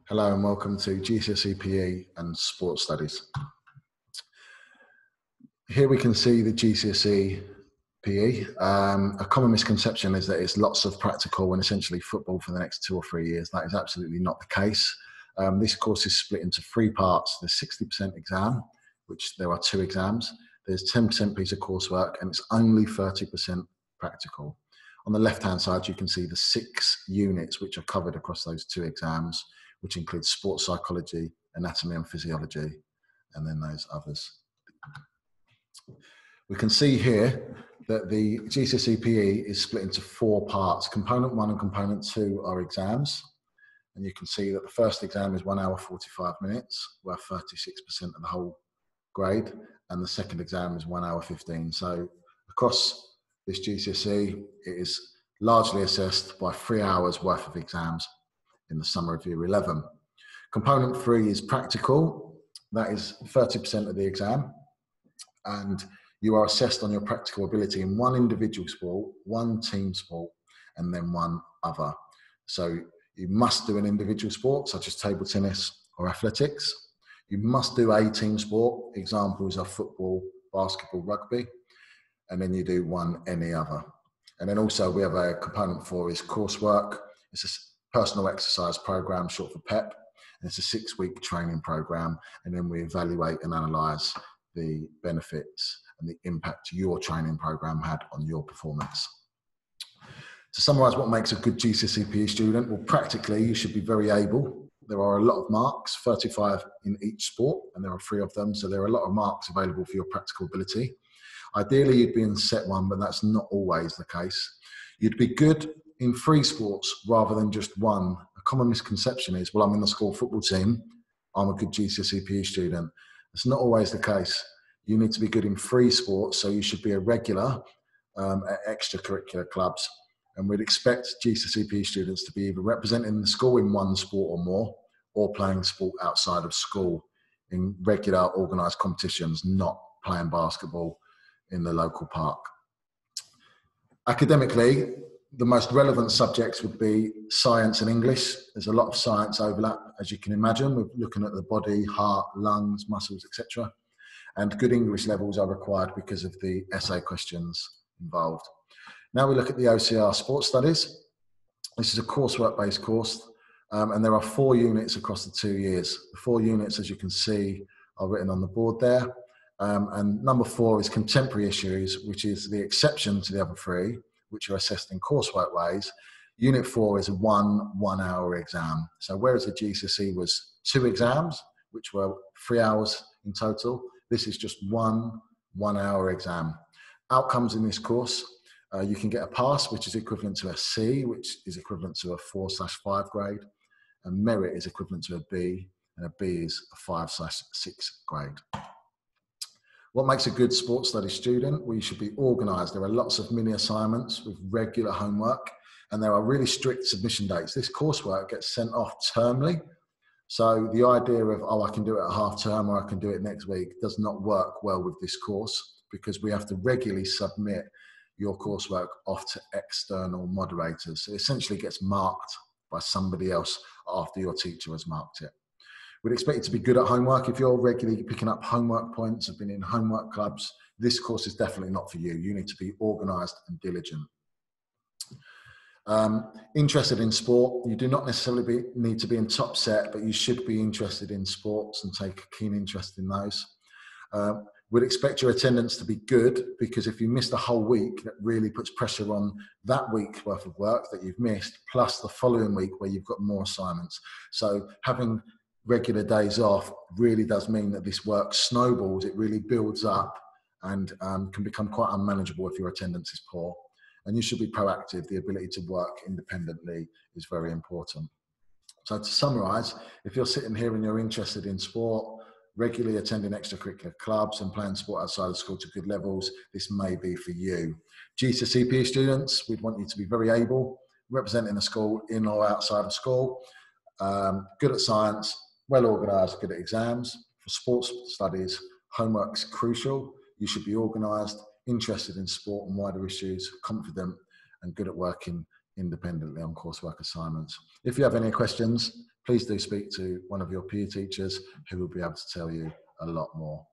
Hello and welcome to GCSE PE and Sports Studies. Here we can see the GCSE PE. A common misconception is that it's lots of practical and essentially football for the next 2 or 3 years. That is absolutely not the case. This course is split into 3 parts. There's 60% exam, which there are 2 exams. There's 10% piece of coursework and it's only 30% practical. On the left-hand side, you can see the 6 units which are covered across those 2 exams, which includes sports psychology, anatomy and physiology, and then those others. We can see here that the GCSE PE is split into 4 parts. Component 1 and component 2 are exams. And you can see that the first exam is 1 hour 45 minutes, worth 36% of the whole grade. And the second exam is 1 hour 15. So across this GCSE, it is largely assessed by 3 hours worth of exams in the summer of year 11. Component 3 is practical. That is 30% of the exam. And you are assessed on your practical ability in 1 individual sport, 1 team sport, and then 1 other. So you must do an individual sport, such as table tennis or athletics. You must do a team sport. Examples are football, basketball, rugby. And then you do 1 any other. And then also we have a component 4 is coursework. It's a personal exercise program, short for PEP. And it's a 6-week training program. And then we evaluate and analyse the benefits and the impact your training program had on your performance. To summarise what makes a good GCSE PE student, well, practically you should be very able. There are a lot of marks, 35 in each sport, and there are 3 of them. So there are a lot of marks available for your practical ability. Ideally, you'd be in set 1, but that's not always the case. You'd be good in 3 sports rather than just 1. A common misconception is, well, I'm in the school football team, I'm a good GCSE PE student. It's not always the case. You need to be good in 3 sports, so you should be a regular at extracurricular clubs. And we'd expect GCSE PE students to be either representing the school in 1 sport or more, or playing sport outside of school in regular organised competitions, not playing basketball in the local park. Academically, the most relevant subjects would be science and English. There's a lot of science overlap, as you can imagine. We're looking at the body, heart, lungs, muscles, etc. And good English levels are required because of the essay questions involved. Now we look at the OCR Sports Studies. This is a coursework-based course, and there are 4 units across the 2 years. The 4 units, as you can see, are written on the board there. And number 4 is contemporary issues, which is the exception to the other 3, which are assessed in coursework ways. Unit 4 is a 1-hour exam. So whereas the GCSE was 2 exams, which were 3 hours in total, this is just 1-hour exam. Outcomes in this course, you can get a pass, which is equivalent to a C, which is equivalent to a 4/5 grade. And merit is equivalent to a B, and a B is a 5/6 grade. What makes a good sports studies student? Well, you should be organised. There are lots of mini assignments with regular homework, and there are really strict submission dates. This coursework gets sent off termly. So the idea of, oh, I can do it at half term or I can do it next week does not work well with this course, because we have to regularly submit your coursework off to external moderators. So it essentially gets marked by somebody else after your teacher has marked it. We'd expect you to be good at homework. If you're regularly picking up homework points, have been in homework clubs, this course is definitely not for you. You need to be organised and diligent. Interested in sport, you do not necessarily need to be in top set, but you should be interested in sports and take a keen interest in those. We'd expect your attendance to be good, because if you missed a whole week, that really puts pressure on that week's worth of work that you've missed, plus the following week where you've got more assignments. So having regular days off really does mean that this work snowballs. It really builds up and can become quite unmanageable if your attendance is poor. And you should be proactive. The ability to work independently is very important. So to summarise, if you're sitting here and you're interested in sport, regularly attending extracurricular clubs and playing sport outside of school to good levels, this may be for you. GCSE PE students, we'd want you to be very able, representing a school in or outside of school, good at science, well organised, good at exams. For sports studies, homework's crucial. You should be organised, interested in sport and wider issues, confident and good at working independently on coursework assignments. If you have any questions, please do speak to one of your PE teachers who will be able to tell you a lot more.